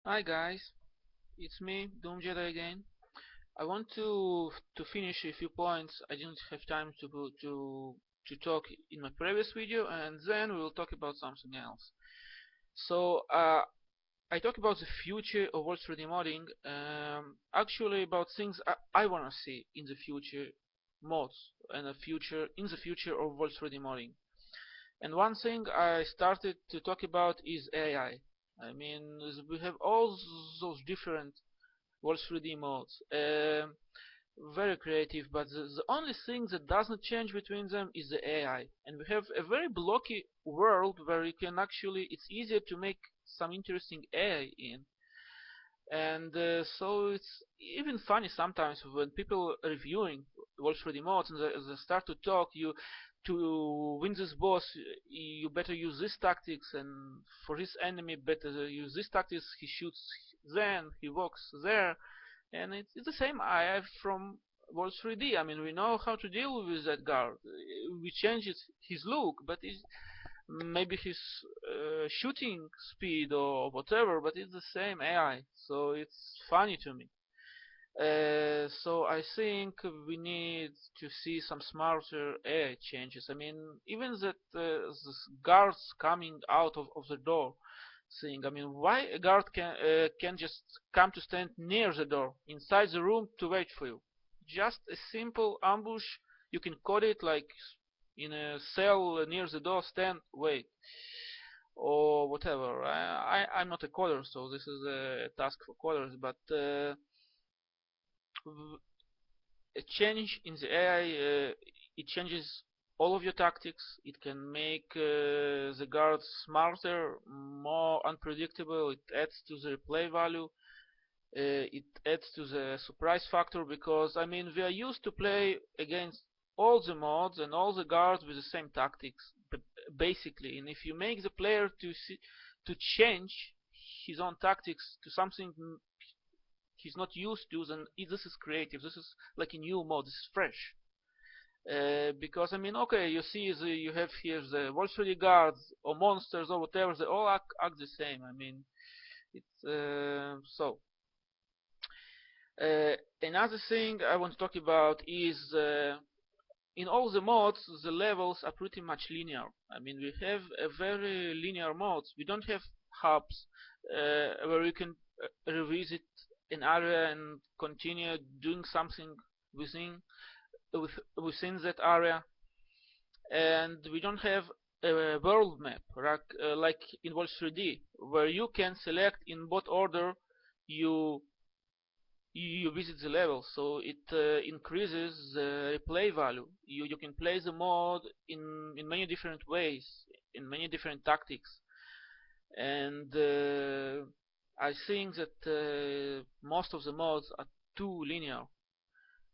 Hi guys, it's me, DoomJedi again. I want to finish a few points I didn't have time to talk in my previous video, and then we will talk about something else. So I talk about the future of Wolf3D modding, actually about things I wanna see in the future mods and the future of Wolf3D modding. And one thing I started to talk about is AI. I mean, we have all those different Wolf3D modes. Very creative, but the only thing that doesn't change between them is the AI. And we have a very blocky world where you can actually, it's easier to make some interesting AI in. And so it's even funny sometimes when people are reviewing Wolf3D mods and they start to talk, to win this boss, you better use this tactics, and for this enemy, better use this tactics. He shoots then, he walks there, and it's the same I have from Wolf3D. I mean, we know how to deal with that guard. We change his look, but maybe his shooting speed or whatever, but it's the same AI. So it's funny to me. So I think we need to see some smarter AI changes. I mean, even that this guards coming out of the door thing. I mean, why a guard can just come to stand near the door inside the room to wait for you? Just a simple ambush. You can code it like in a cell near the door, stand, wait, or whatever. I'm not a coder, so this is a task for coders, but a change in the AI, it changes all of your tactics. It can make the guards smarter, more unpredictable. It adds to the replay value. It adds to the surprise factor because I mean we are used to play against all the mods and all the guards with the same tactics basically. And if you make the player to change his own tactics to something he's not used to, then this is creative. This is like a new mod. This is fresh. Because I mean, okay, you see, you have here the Wolf3D guards or monsters or whatever. They all act the same. I mean, it's so. Another thing I want to talk about is in all the mods, the levels are pretty much linear. I mean, we have a very linear mods. We don't have hubs where you can revisit an area and continue doing something within within that area. And we don't have a world map like in Wolf3D, where you can select in what order you you visit the level, so it increases the replay value. You can play the mod in many different ways, in many different tactics, and I think that most of the mods are too linear,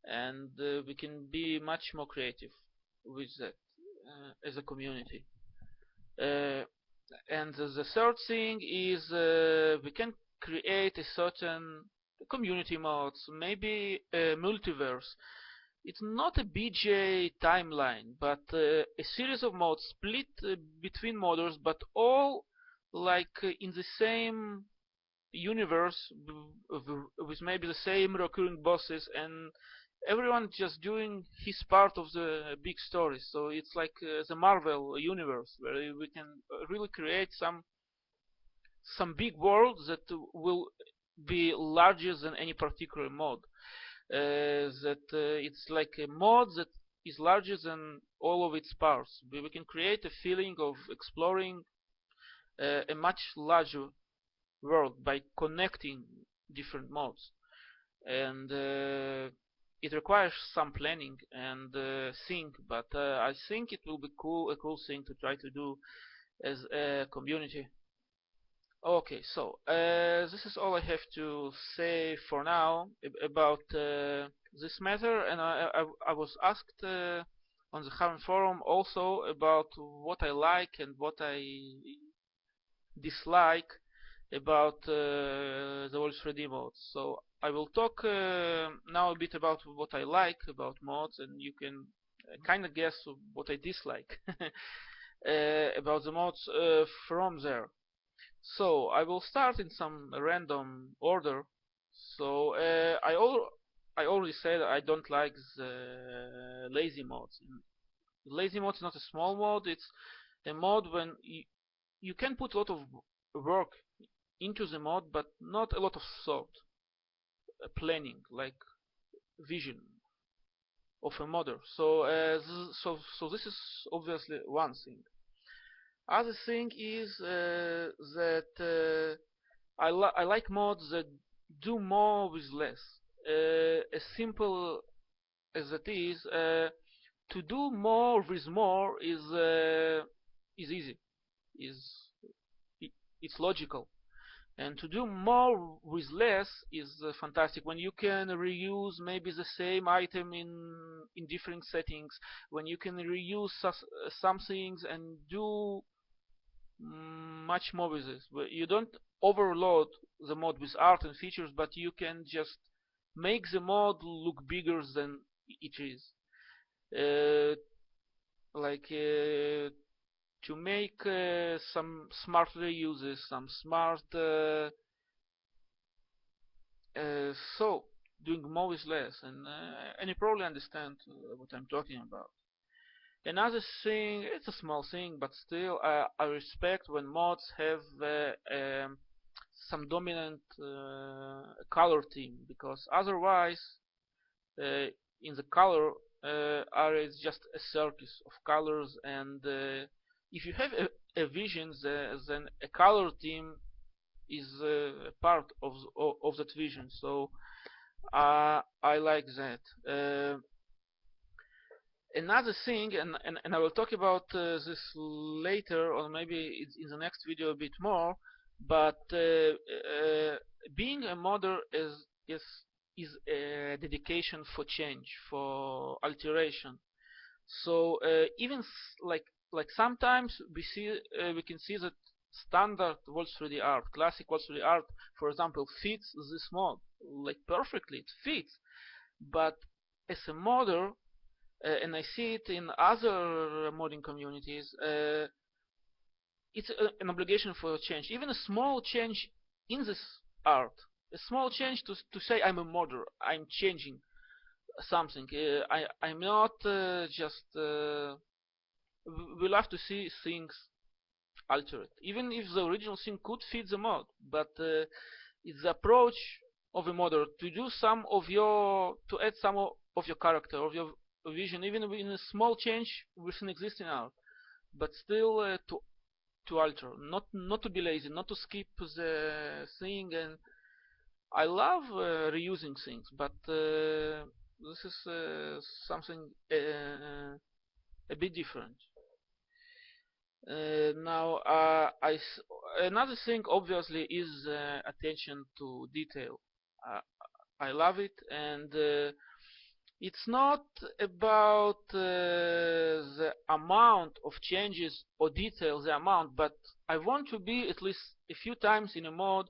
and we can be much more creative with that as a community. Uh, and the third thing is we can create a certain community mods, maybe a multiverse. It's not a BJ timeline, but a series of mods split between modders, but all like in the same universe with maybe the same recurring bosses, and everyone just doing his part of the big story. So it's like the Marvel universe where we can really create some big worlds that will be larger than any particular mod. That it's like a mod that is larger than all of its parts. We can create a feeling of exploring a much larger world by connecting different mods, and it requires some planning and think, but I think it will be a cool thing to try to do as a community. Okay, so this is all I have to say for now about this matter, and I was asked on the Haven forum also about what I like and what I dislike about the Wolf3D mods. So I will talk now a bit about what I like about mods, and you can kind of guess what I dislike about the mods from there. So I will start in some random order. So I already said I don't like the lazy modes. Lazy mode is not a small mode. It's a mode when you can put a lot of work into the mode, but not a lot of thought, planning, like vision of a modder. So this is obviously one thing. Other thing is that I like mods that do more with less. As simple as it is, to do more with more is easy. Is it's logical. And to do more with less is fantastic. When you can reuse maybe the same item in different settings, when you can reuse some things and do much more with this. You don't overload the mod with art and features, but you can just make the mod look bigger than it is. Uh, like to make some smart reuses, some smart so doing more with less, and you probably understand what I'm talking about. Another thing, it's a small thing, but still, I respect when mods have some dominant color theme, because otherwise, in the color area, it's just a circus of colors, and if you have a vision, then a color theme is part of that vision. So I like that. Another thing, and I will talk about this later, or maybe it's in the next video a bit more, but being a modder is a dedication for change, for alteration. So even like sometimes we can see that standard Wolf3D art, classic Wolf3D art, for example, fits this mod like perfectly. It fits, but as a modder, and I see it in other modding communities, it's an obligation for change. Even a small change in this art, a small change to say I'm a modder, I'm changing something. I'm not just. We love to see things altered, even if the original thing could fit the mod. But it's the approach of a modder to do some of your, to add some of your character, of your vision, even in a small change within existing art, but still to alter, not to be lazy, not to skip the thing. And I love reusing things, but this is something a bit different. Now, another thing obviously is attention to detail. Uh, I love it, and it's not about the amount of changes or detail, the amount, but I want to be at least a few times in a mod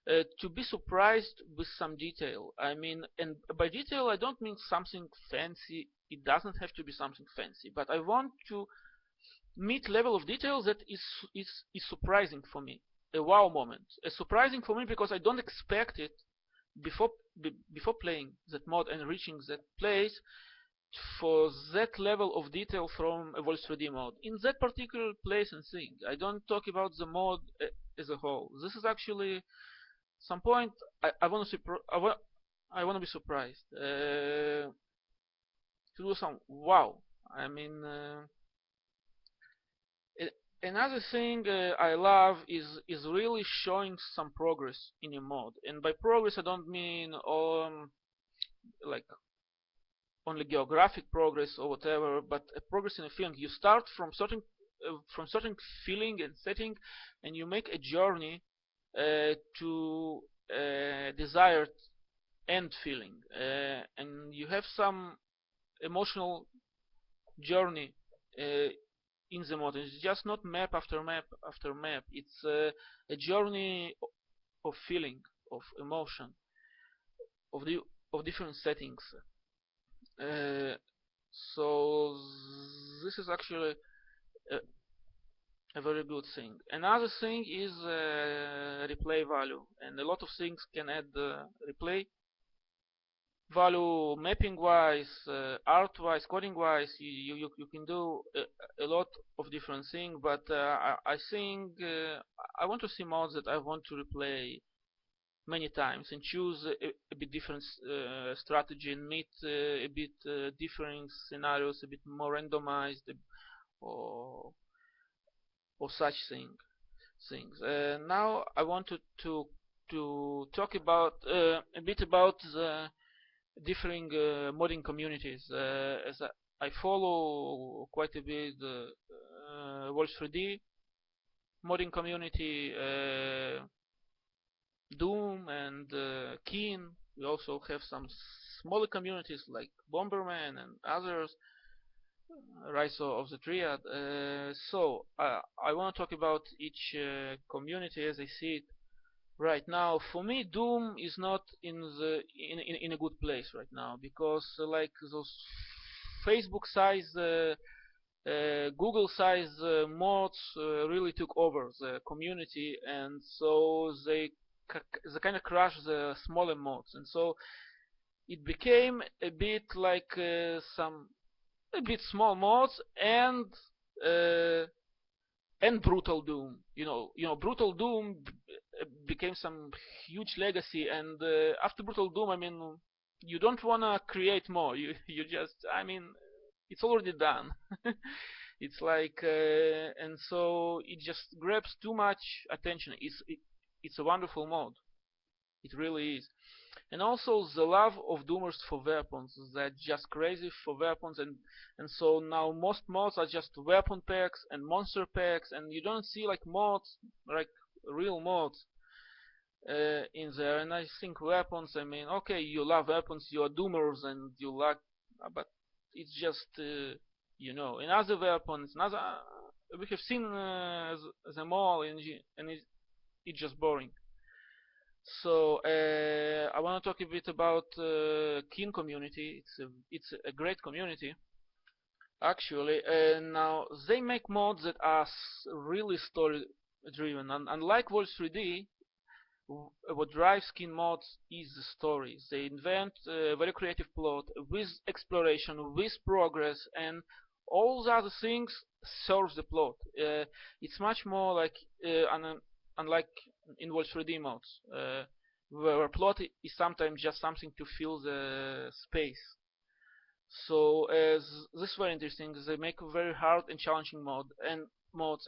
to be surprised with some detail. I mean, and by detail I don't mean something fancy. It doesn't have to be something fancy, but I want to meet level of detail that is surprising for me. A wow moment. A surprising for me because I don't expect it before before playing that mod and reaching that place for that level of detail from a Wolf3D mod in that particular place and thing. I don't talk about the mod as a whole. This is actually some point I want to I want to be surprised to do some wow. I mean. Another thing I love is really showing some progress in a mod, and by progress I don't mean like only geographic progress or whatever, but a progress in a feeling. You start from certain feeling and setting, and you make a journey to desired end feeling, and you have some emotional journey in the mod. It's just not map after map after map. It's a journey of feeling, of emotion, of the of different settings. Uh, so this is actually a very good thing. Another thing is replay value, and a lot of things can add replay value mapping wise, art wise, coding wise. You can do a lot of different things, but I think I want to see mods that I want to replay many times and choose a bit different strategy and meet a bit different scenarios, a bit more randomized, or such things. Now I wanted to talk about a bit about the differing modding communities. As I follow quite a bit Wolf3D modding community, Doom and Keen. We also have some smaller communities like Bomberman and others, Rise of the Triad. So I want to talk about each community as I see it right now. For me, Doom is not in a good place right now because like those Facebook size, Google size mods really took over the community, and so they kind of crushed the smaller mods, and so it became a bit like some a bit small mods uh, and Brutal Doom. Brutal Doom became some huge legacy, and after Brutal Doom, I mean, you don't wanna create more. You just, I mean, it's already done. It's like, and so it just grabs too much attention. It's a wonderful mod. It really is. And also the love of Doomers for weapons. They're just crazy for weapons, and so now most mods are just weapon packs and monster packs, and you don't see like mods, like real mods in there. And I think weapons, I mean, okay, you love weapons, you are Doomers, and you like, but it's just, another weapons, another. We have seen them all, and it's just boring. So I want to talk a bit about Keen community. It's a great community actually. Now they make mods that are really story driven, and unlike Wolf3D, what drives Keen mods is the story. They invent a very creative plot with exploration, with progress, and all the other things serves the plot. It's much more like unlike in Wolf3D mods, where plot is sometimes just something to fill the space. So this is very interesting. They make a very hard and challenging mods,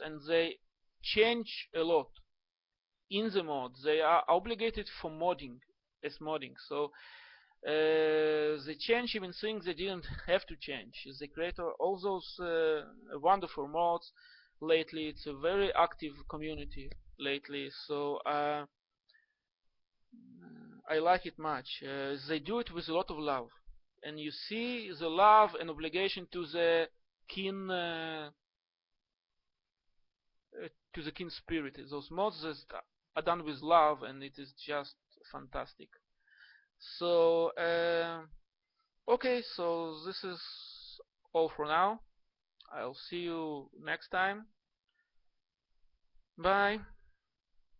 and they change a lot in the mod. They are obligated for modding as modding. So they change even things they didn't have to change. They create all those wonderful mods lately. It's a very active community lately. So I like it much. They do it with a lot of love, and you see the love and obligation to the Keen spirit. Those mods that are done with love, and it is just fantastic. So okay, so this is all for now. I'll see you next time. Bye.